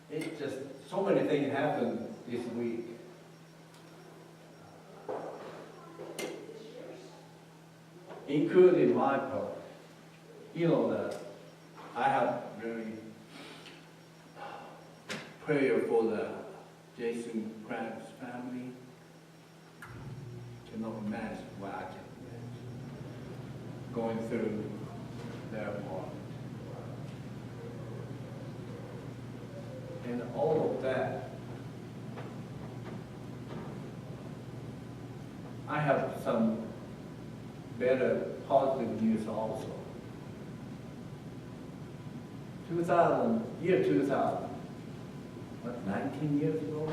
It just, so many things happened this week. Including my part. You know that I have very prayer for the Jason Crabb's family. Cannot imagine what I can imagine going through their part. And all of that, I have some better positive news also. 2000, what, 19 years ago?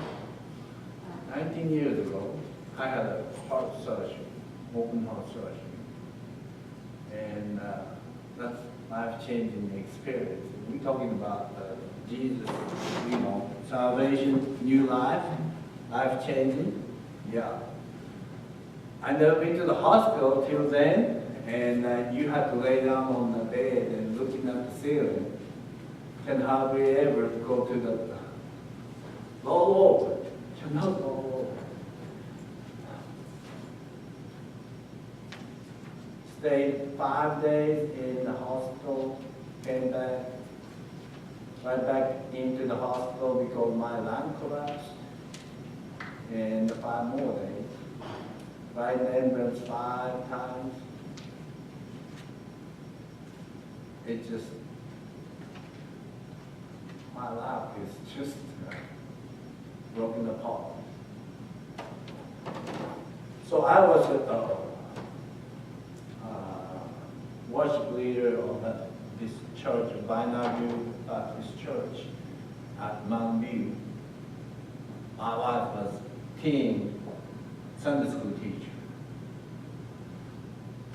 19 years ago, I had a heart surgery, open heart surgery. And that's life-changing experience. We're talking about Jesus, you know, salvation, new life, life-changing, yeah. I never been to the hospital till then, and you had to lay down on the bed and looking at the ceiling. Can hardly ever go to the roll over. Cannot roll over. Stayed 5 days in the hospital, came back, right back into the hospital because my lung collapsed, and 5 more days. Right ambulance 5 times. It just, my life is just broken apart. So I was a worship leader of this church, Vine Baptist Church at Mount View. My wife was teen Sunday school teacher.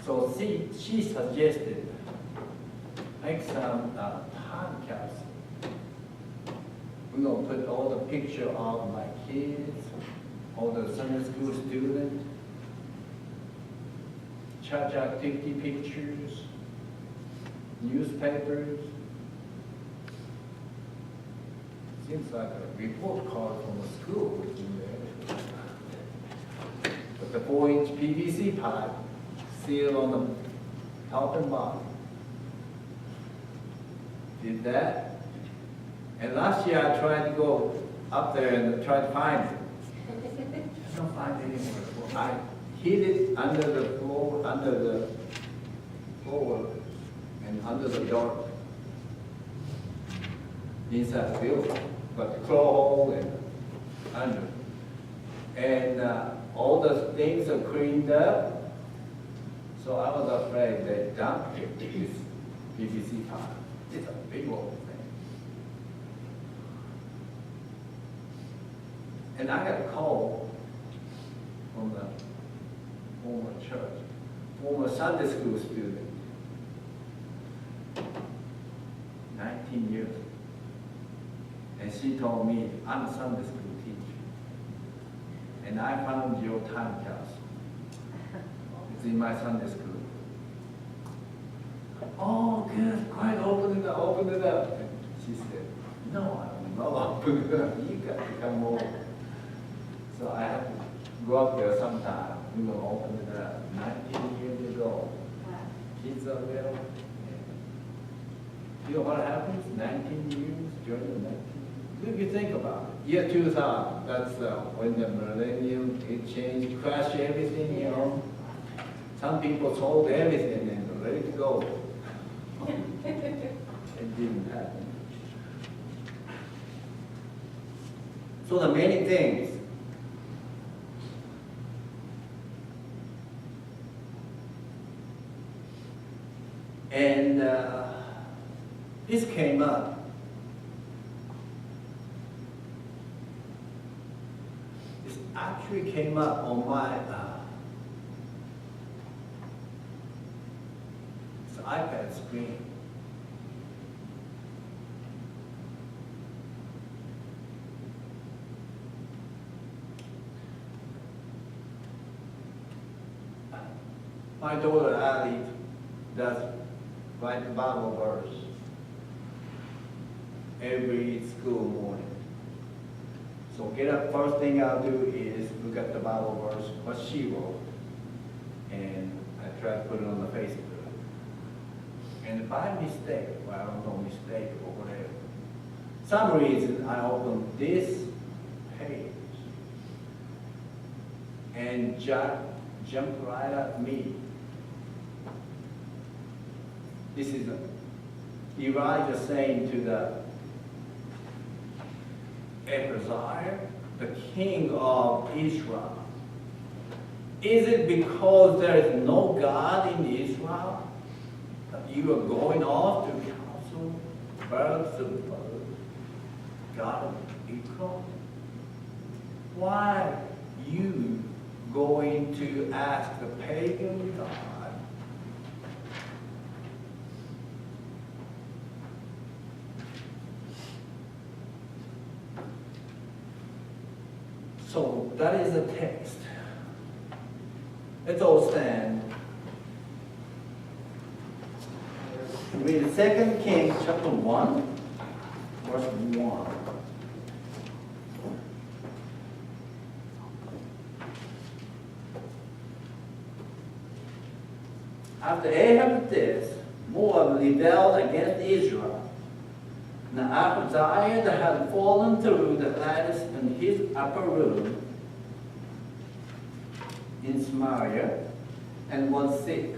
So she suggested make some time capsule. We're going to put all the picture of my kids, all the Sunday school students, church activity pictures, newspapers. Seems like a report card from a school in there. But the 4-inch PVC pipe sealed on the top and bottom. Did that. And last year I tried to go up there and try to find it. I don't find it anywhere. I hid it under the floor, and under the door inside the building, but the claw hole and under. And all the things are cleaned up. So I was afraid they dumped this PVC pipe. It's a big old thing. And I got a call from the former church, former Sunday school student, 19 years ago. And she told me, I'm a Sunday school teacher. And I found your time capsule. It's in my Sunday school. Oh, good, quite open it up. And she said, no, I will not open it up. You got to come over. So I have to go up there sometime. We will open it up. 19 years ago. Wow. Kids are little. You know what happens? 19 years, during the 19 years. If you think about it, year 2000, that's when the millennium, it changed, crashed everything, you know. Some people sold everything and were ready to go. It didn't happen. So the many things. And this came up. This actually came up on my iPad screen. My daughter Ali does write the Bible verse. every school morning. So get up, first thing I'll do is look at the Bible verse, what she wrote, and I try to put it on the Facebook. And by mistake, well, I don't know, mistake or whatever, some reason I opened this page and jumped right at me. This is Elijah saying to the Ahaziah, the king of Israel, is it because there is no God in Israel that you are going off to counsel birds of God of Israel? Why you going to ask the pagan God So that is the text. Let's all stand. Read 2 Kings chapter 1, verse 1. After Ahab did this, Moab rebelled against Israel. Now Ahaziah had fallen through the lattice in his upper room in Samaria and was sick.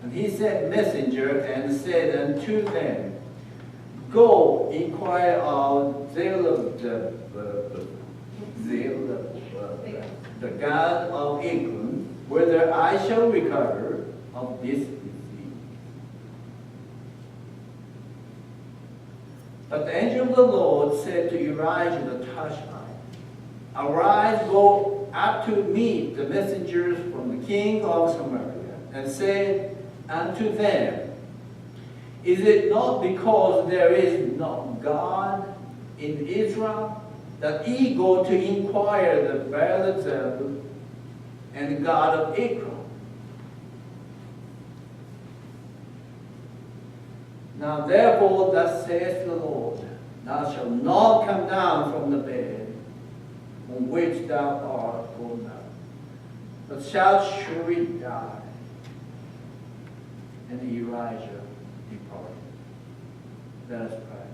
And he sent messenger and said unto them, Go inquire of the God of England, whether I shall recover of this disease. But the angel of the Lord said to Elijah the Tishbite, Arise, go up to meet the messengers from the king of Samaria, and said unto them, Is it not because there is no God in Israel that ye go to inquire the Baal and the God of Ekron? Now therefore thus saith the Lord, Thou shalt not come down from the bed on which thou art gone up, but shalt surely die. And Elijah departed. Let us pray.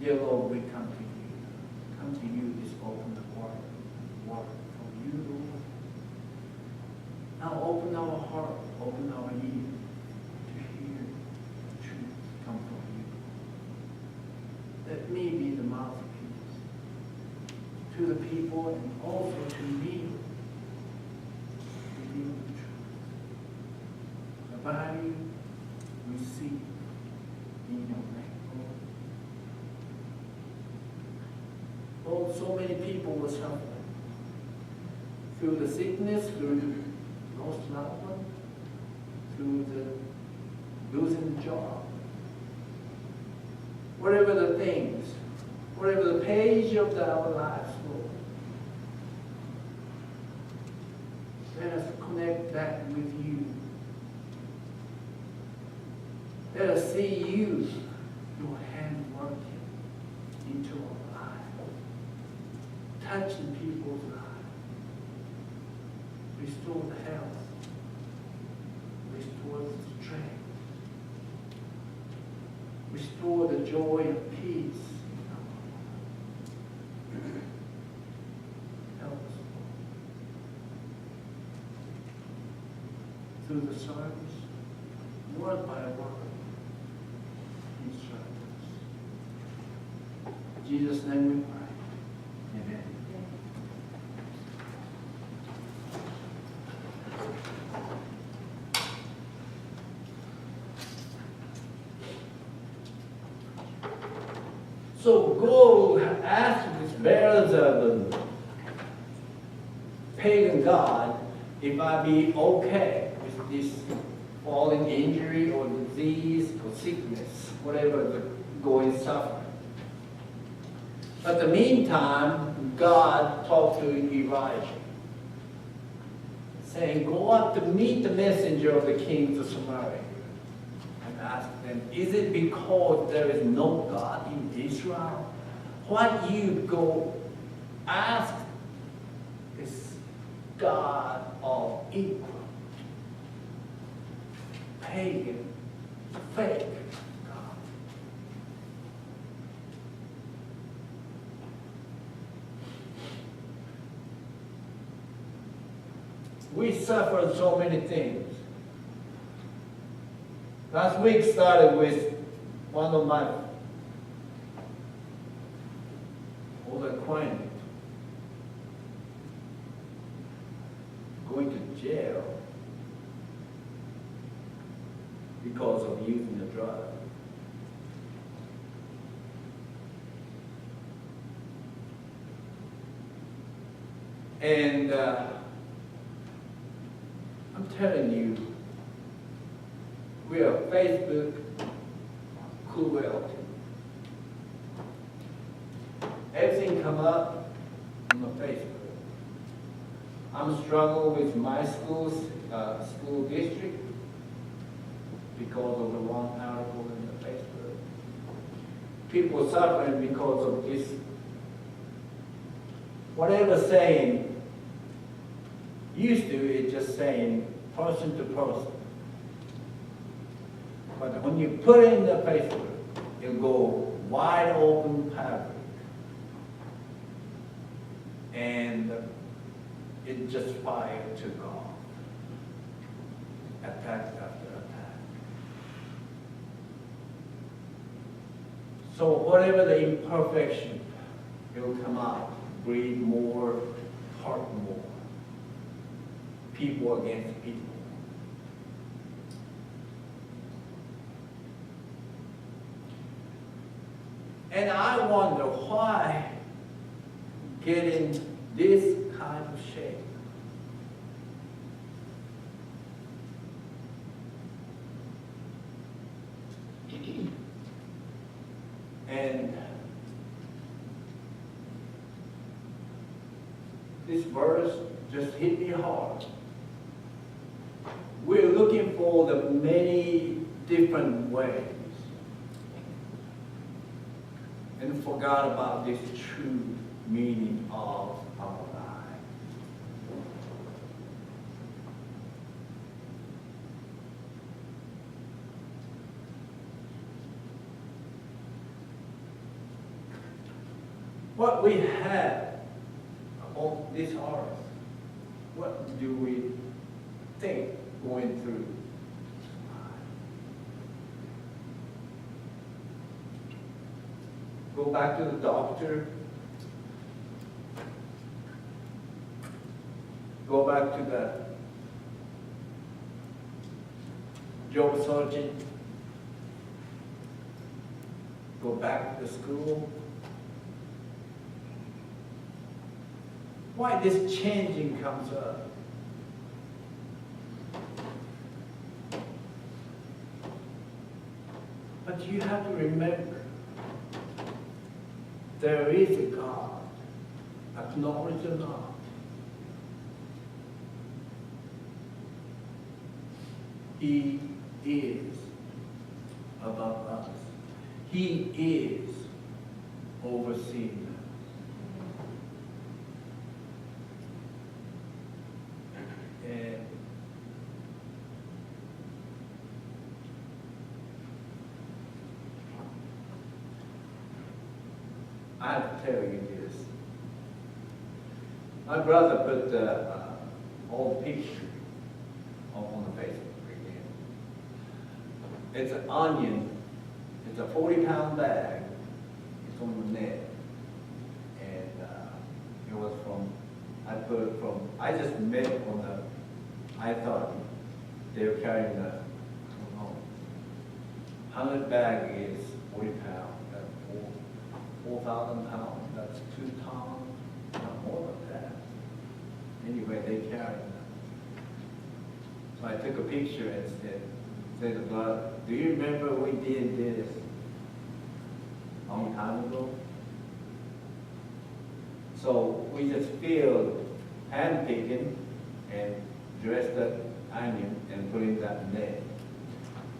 Dear Lord, we come to you. Come to you this open word from you, Lord. Now open our heart, open our ears to hear the truth come from you. Let me be the mouthpiece to the people and also to me. Reveal the truth. The body we see in your name, Lord. Lord, so many people were suffering through the sickness, through the lost loved one, through the losing the job. Whatever the things, whatever the page of our lives, Lord, let us connect that with you. Let us see you, your hand working into our lives, touching people's lives. Restore the health, restore the strength, restore the joy and peace. Help us, Lord. Through the service, word by word, instruct us. In Jesus' name we pray. Amen. So go ask this Beelzebub, pagan god, if I be okay with this falling injury or disease or sickness, whatever the going suffering. But in the meantime, God talked to Elijah, saying, Go up to meet the messenger of the king of Samaria. And ask them, is it because there is no God in Israel? Why you go ask this God of equal, pagan, fake God? We suffer so many things. Last week started with one of my old acquaintance going to jail because of using the drug. And I'm telling you, we are Facebook cruelty. Everything come up on the Facebook. I'm struggling with my school district because of the wrong article in the Facebook. People suffering because of this. Whatever saying used to, it's just saying person to person. But when you put it in the Facebook, it'll go wide open paragraph. And it just fired to God. Attack after attack. So whatever the imperfection, it will come out, breed more, hurt more. People against people. And I wonder why get in this kind of shape. And this verse just hit me hard. We're looking for the many different ways and forgot about this true meaning of our life. What we have on this earth, what do we think going through? Go back to the doctor. Go back to the job surgeon. Go back to school. Why this changing comes up? But you have to remember, there is a God, acknowledge or not. He is above us. He is overseeing us. And I have to tell you this. My brother put the old picture on the Facebook again. It's an onion. It's a 40-pound bag. It's on the net. And it was from, I just met on the, I thought they were carrying the, I don't know, 100 bag is 40 pounds. 4,000 pounds, that's 2 tons, not more than that. Anyway, they carry them. So I took a picture and said to brother, do you remember we did this a long time ago? So we just filled hand picking and dressed that onion and put in that net.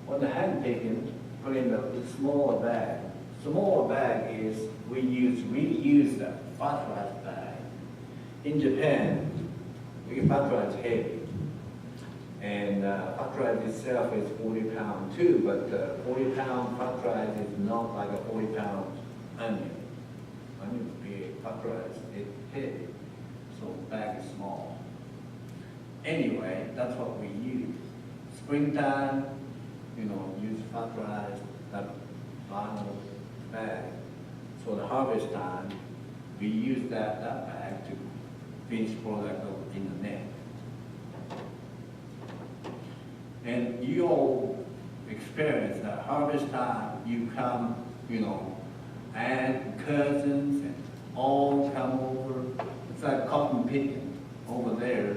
On the hand picking, put in the smaller bag. Smaller bag is we use the fat rice bag. In Japan, fat rice is heavy, and fat rice itself is 40 pounds too. But 40-pound fat rice is not like a 40-pound onion. Onion is big, fat rice is heavy, so bag is small. Anyway, that's what we use. Springtime, use fat rice, that vinyl bag. So the harvest time, we use that bag to finish product in the net. And you all experience that harvest time, you come, aunt, cousins, and all come over. It's like cotton picking. Over there,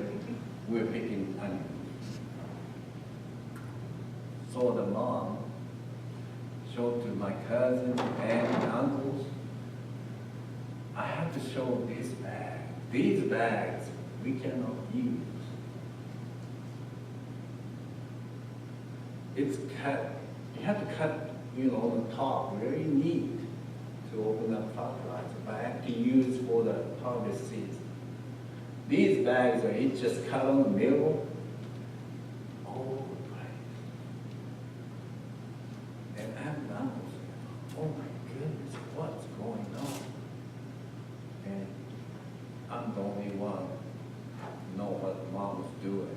we're picking onions. So the mom showed to my cousins, aunt, and uncles, I have to show this bag. These bags we cannot use. It's cut. You have to cut, the top very neat to open up fat rice. But I have to use for the harvest season. These bags are each just cut on the middle, all over the place. And I have an uncle saying, oh my goodness, what's going on? And I'm the only one who know what mom was doing.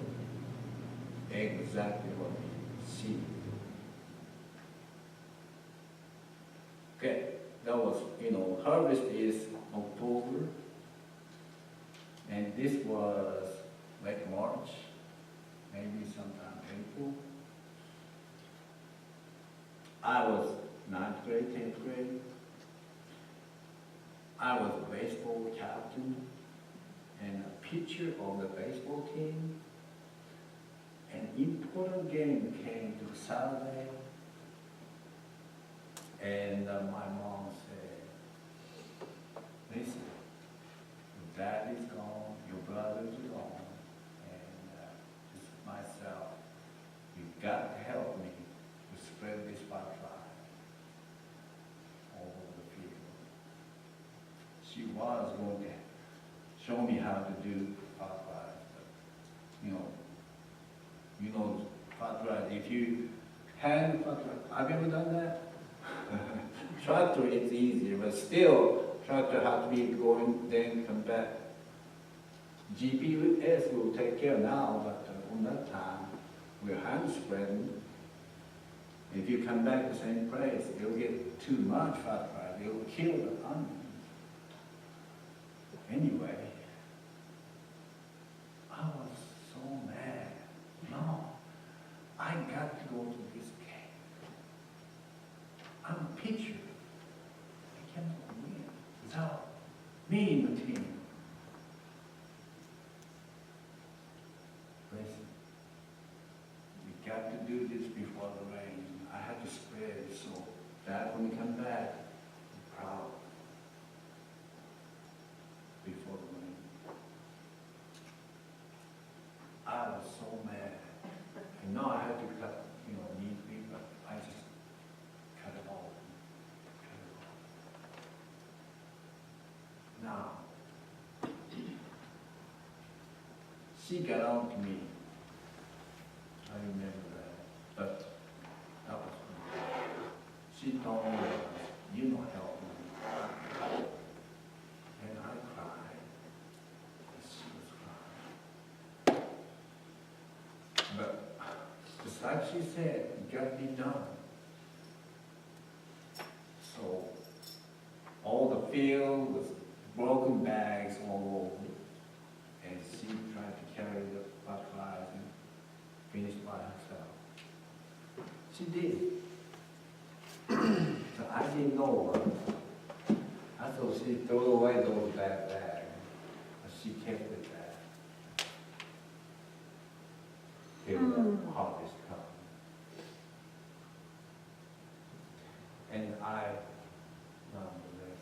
Exactly what she did. Okay, that was, harvest is October. And this was like March, maybe sometime April. I was 9th grade, 10th grade. I was a baseball captain and a pitcher of the baseball team. An important game came to Saturday, and my mom said, listen, your dad is gone, your brother's gone, and just myself, you've got to help me to spread this spotlight all over the field. She was going to show me how to do spotlight, but spotlight, if you hand spotlight, have you ever done that? Tractor is easier, but still, tractor has to be going, then come back. GPS will take care now, but on that time, we're hand spreading. If you come back to the same place, you'll get too much fat rice. It'll kill the onion. Anyway, I was so mad. No, I got to go to this game. I'm a pitcher. I cannot win without me in the team. Listen, we got to do this before the rain. I had to spread it so that when we come back, I'm proud before the rain. I was so mad. I know I had to cut, neatly, but I just cut it all. Now, she got on to me. I remember that. But that was me. She told me, help me. And I cried. And she was crying. But just like she said, it got to be done. So all the field was broken bags all over. And she tried to carry the butterflies and finish by herself. She did. So I didn't know her. I thought she threw away those bad bags, but she kept it back. Till the harvest come. And I, nonetheless,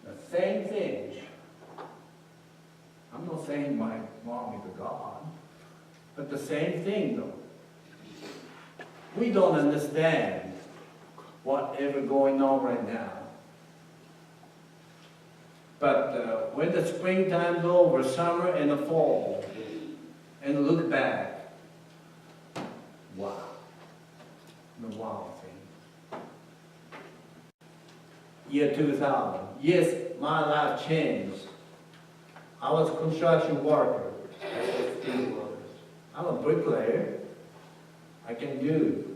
the same thing. I'm not saying my mom is a God, but the same thing though. We don't understand whatever going on right now. But when the springtime's over, summer and the fall, and look back, wow, the wow thing. Year 2000, yes, my life changed. I was a construction worker. I'm a bricklayer. I can do.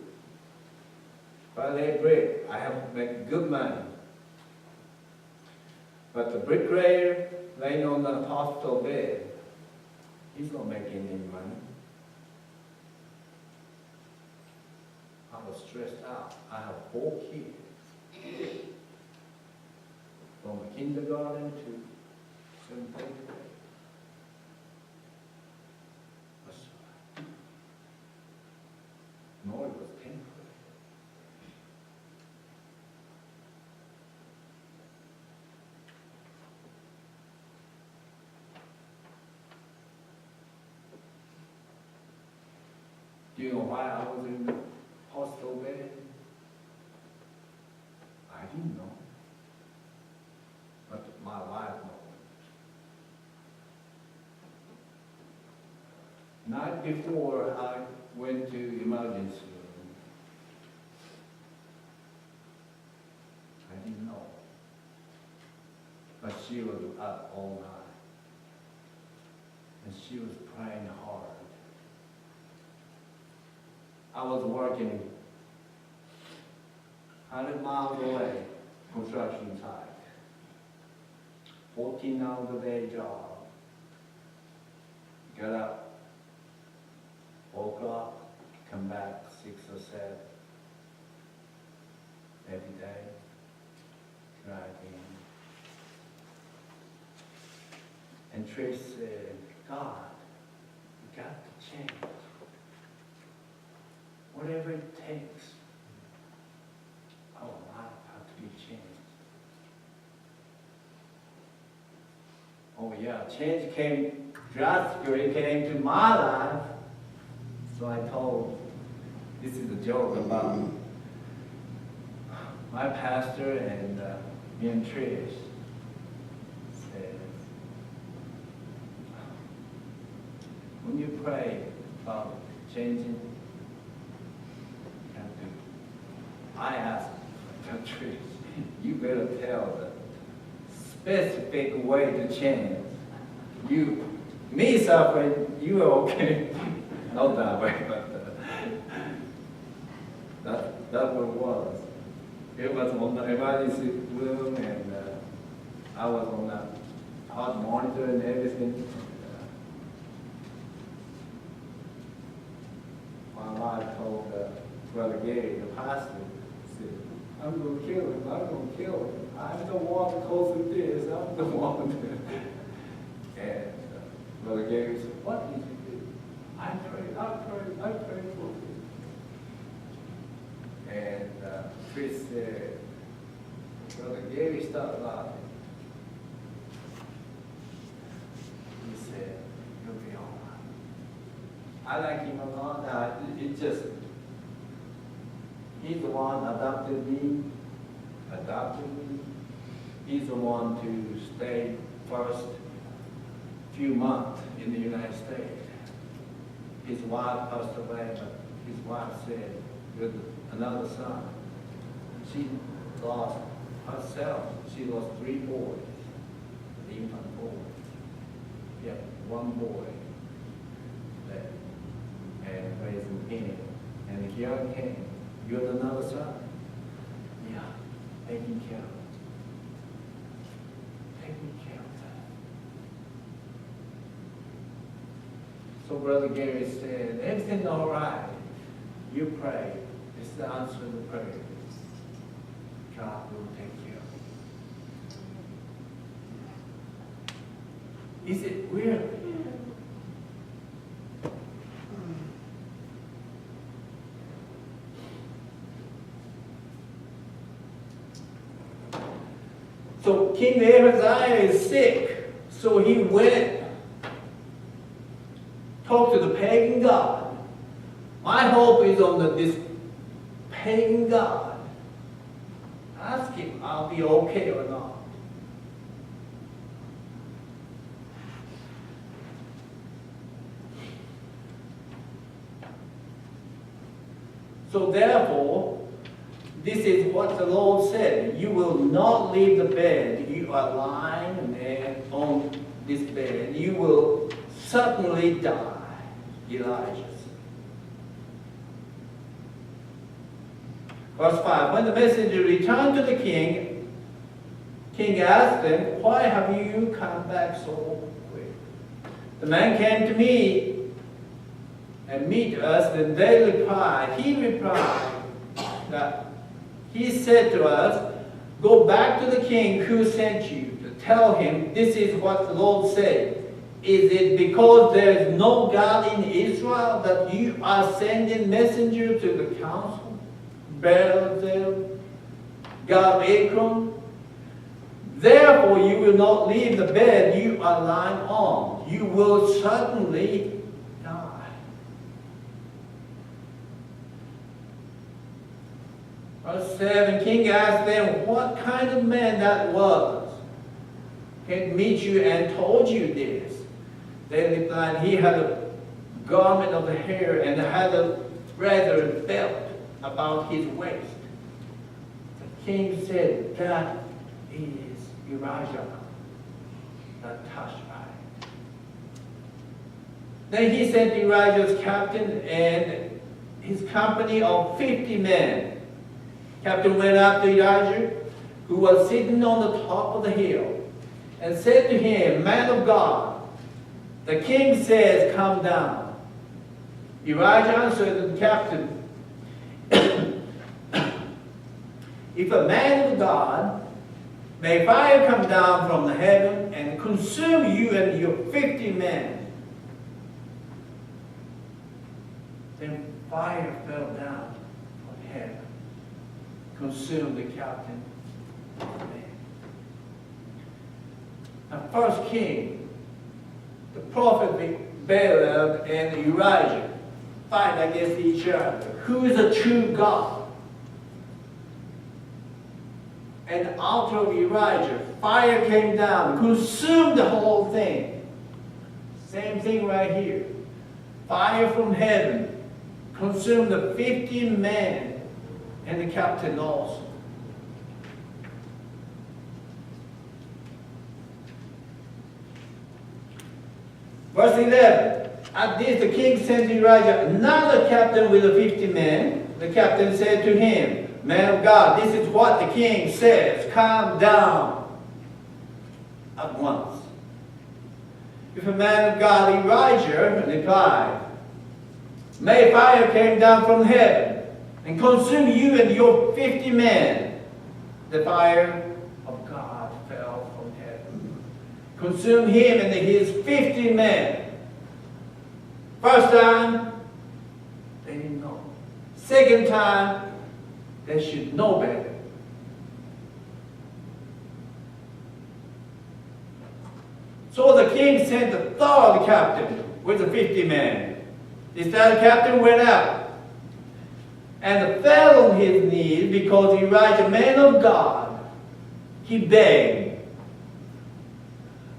If I lay brick, I have to make good money. But the bricklayer laying on the hospital bed, he's not making any money. I was stressed out. I have 4 kids. From kindergarten to 7th grade. No, it was 10th grade. Do you know why I was in the hospital bed? I didn't know. But my wife knows. Night before I went to emergency room, I didn't know. But she was up all night. And she was praying hard. I was working 100 miles away, construction site. 14 hours a day job. Got up, 4 o'clock, come back 6 or 7. Every day, driving. And Trish said, God, you got to change. Whatever it takes, our life has to be changed. Oh yeah, change came drastically, came to my life. So I told, this is a joke about my pastor and me and Trish said, when you pray about changing, I asked Trish, you better tell the specific way to change. Me suffering, you are okay. Not that way, but that's what it was. It was on the emergency room, and I was on the heart monitor and everything. My wife told Brother Gary, the pastor, said, I'm going to kill him, I'm going to kill him. I'm the one because of this, I'm the one. And Brother Gary said, what did you do? I prayed for you. And Chris said, Brother Gary started laughing. He said, you'll be all right. I like him a lot. It just, he's the one adopted me. He's the one to stay first few months in the United States. His wife passed away, but his wife said, with another son. She lost herself. She lost 3 boys, infant boys. Yeah, 1 boy left, and raising him. And here I came. You're another son. Yeah, taking care of it. Taking care of that. So Brother Gary said, everything's all right. You pray. It's the answer to the prayer. God will take care of it. Is it really? So King Amaziah is sick, so he went the pagan god. My hope is on this pagan god. Ask him, I'll be okay or not. So therefore, this is what the Lord said. You will not leave the bed. You are lying there on this bed. You will certainly die. Elijah said. Verse 5. When the messenger returned to the king, king asked them, why have you come back so quick? The man came to me and meet us, and he replied that he said to us, go back to the king who sent you to tell him this is what the Lord said. Is it because there is no God in Israel that you are sending messenger to the council? Baal, God of Ekron? Therefore you will not leave the bed you are lying on. You will certainly die. Verse 7, king asked them what kind of man that was. Came meet you and told you this. They replied, he had a garment of hair and had a rather belt about his waist. The king said, that is Elijah, that touched by it. Then he sent Elijah's captain and his company of 50 men. Captain went up to Elijah, who was sitting on the top of the hill, and said to him, man of God, the king says, come down. Elijah answered the captain, if a man of God, may fire come down from the heaven and consume you and your 50 men. Then fire fell down from heaven, consumed the captain of the men. Now, first king, the prophet Balaam and Elijah fight against each other. Who is a true God? And out of Elijah, fire came down, consumed the whole thing. Same thing right here. Fire from heaven consumed the 50 men and the captain also. Verse 11. At this the king sent Elijah another captain with the 50 men. The captain said to him, man of God, this is what the king says. Come down at once. If a man of God, Elijah, replied, may fire came down from heaven and consume you and your 50 men. The fire of God fell from heaven, consumed him and his 50 men. First time, they didn't know. Second time, they should know better. So the king sent the third captain with the 50 men. This third captain went out and fell on his knees because Elijah, man of God, he begged,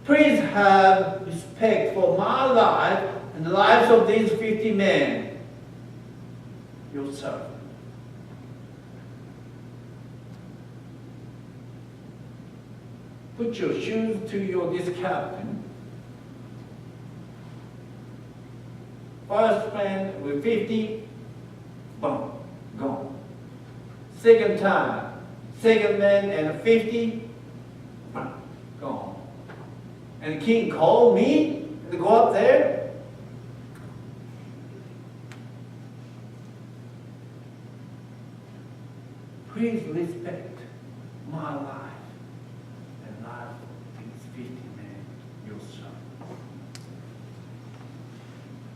please have respect for my life and the lives of these 50 men, your servant. Put your shoes to this captain. First man with 50, boom, gone. Second time, second man and 50, boom, gone. And the king called me to go up there. Please respect my life and life of these 50 men, your son.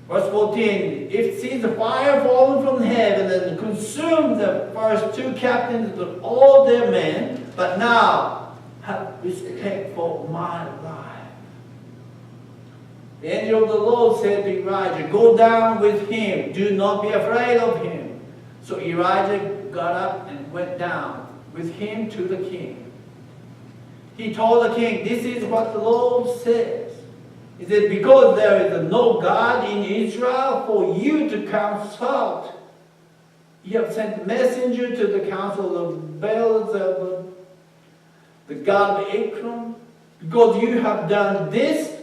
Verse 14, if sees the fire falling from heaven and consume the first two captains with all their men, but now have respect for my life. The angel of the Lord said to Elijah, go down with him. Do not be afraid of him. So Elijah got up and went down with him to the king. He told the king, this is what the Lord says. He said, because there is no God in Israel for you to consult, you have sent messenger to the council of Beelzebub, the god of Ekron. Because you have done this,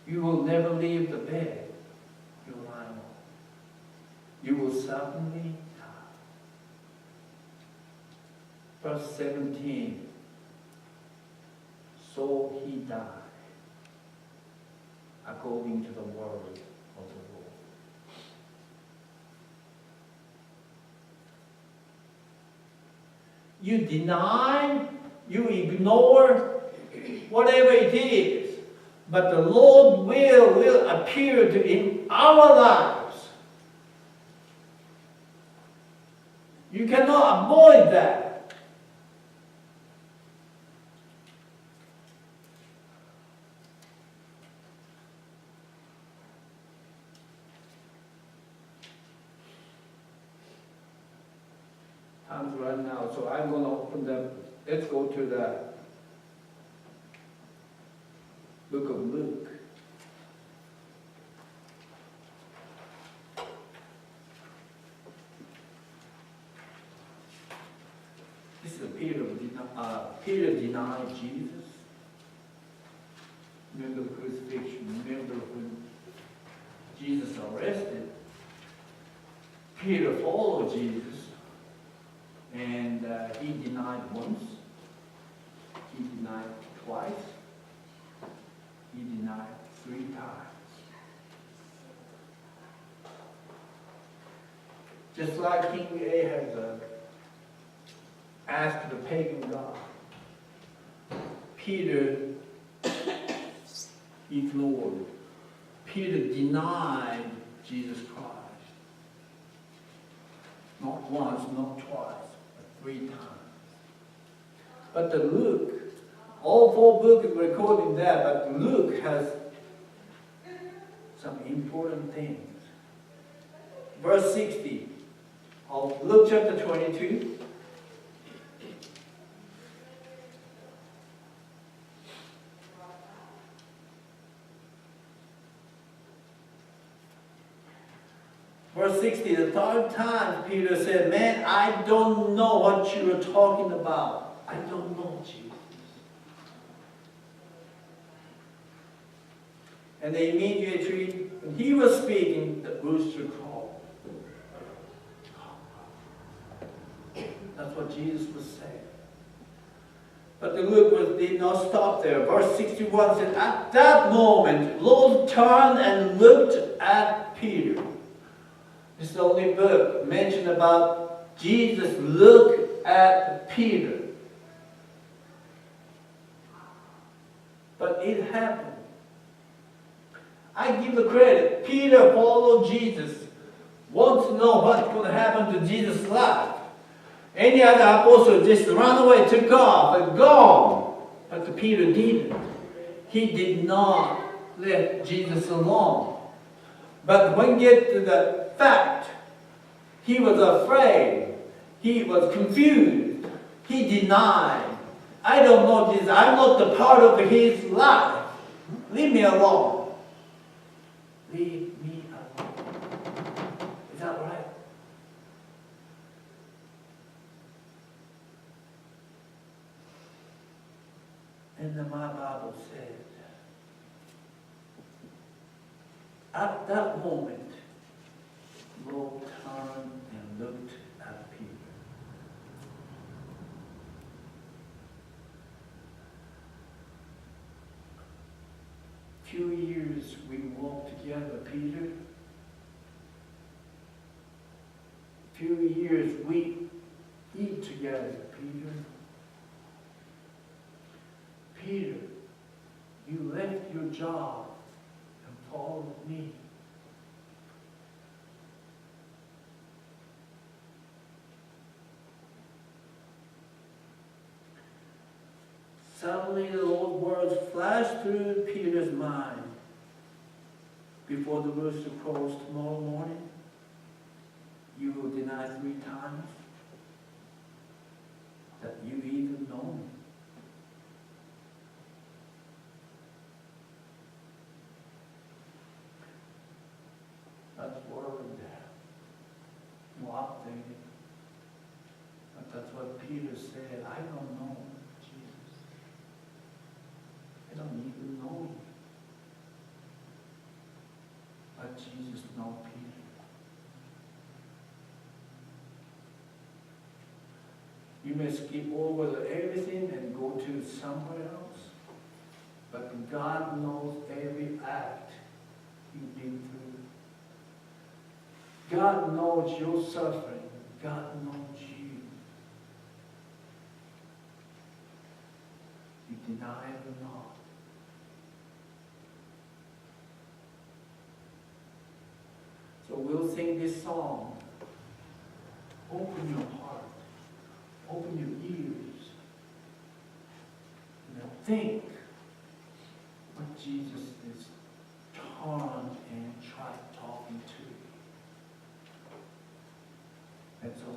you will never leave the bed you lie on. You will certainly die. Verse 17. So he died, according to the word of the Lord. You deny, you ignore, whatever it is, but the Lord will appear in our lives. You cannot avoid that. Time's running out, so I'm going to open them. Let's go to the book of Luke. This is Peter denied Jesus. Remember the crucifixion. Remember when Jesus arrested. Peter followed Jesus. And he denied once. He denied twice. He denied 3 times. Just like King Ahaz asked the pagan god, Peter ignored. Peter denied Jesus Christ. Not once, not twice, but 3 times. But the Luke, all 4 books are recording that, but Luke has some important things. Verse 60 of Luke chapter 22. Verse 60, the 3rd time Peter said, man, I don't know what you are talking about. I don't know Jesus. And immediately, when he was speaking, the rooster crowed. That's what Jesus was saying. But the Luke did not stop there. Verse 61 said, at that moment, Lord turned and looked at Peter. This is the only book mentioned about Jesus look at Peter. But it happened. I give the credit. Peter followed Jesus. Wants to know what's going to happen to Jesus' life. Any other apostle just run away, took off, and gone. But Peter didn't. He did not let Jesus alone. But when you get to the fact, he was afraid. He was confused. He denied. I don't know Jesus. I'm not the part of his life. Leave me alone. Leave me alone. Is that right? And my Bible says, at that moment, Lord turned and looked at Peter. Few years we walked together, Peter. Few years we eat together, Peter. Peter, you left your job and followed me. Suddenly the Lord's words flashed through Peter's mind. before the rooster crows tomorrow morning, you will deny 3 times that you even know me. That's worried. Walked in. But that's what Peter said. I don't know Jesus. I don't even know you. But Jesus knows Peter. You may skip over everything and go to somewhere else. But God knows every act you've been through. God knows your suffering. God knows you. You deny it or not. So we'll sing this song. Open your heart. Open your ears. And think what Jesus is turned and tried talking to you. And so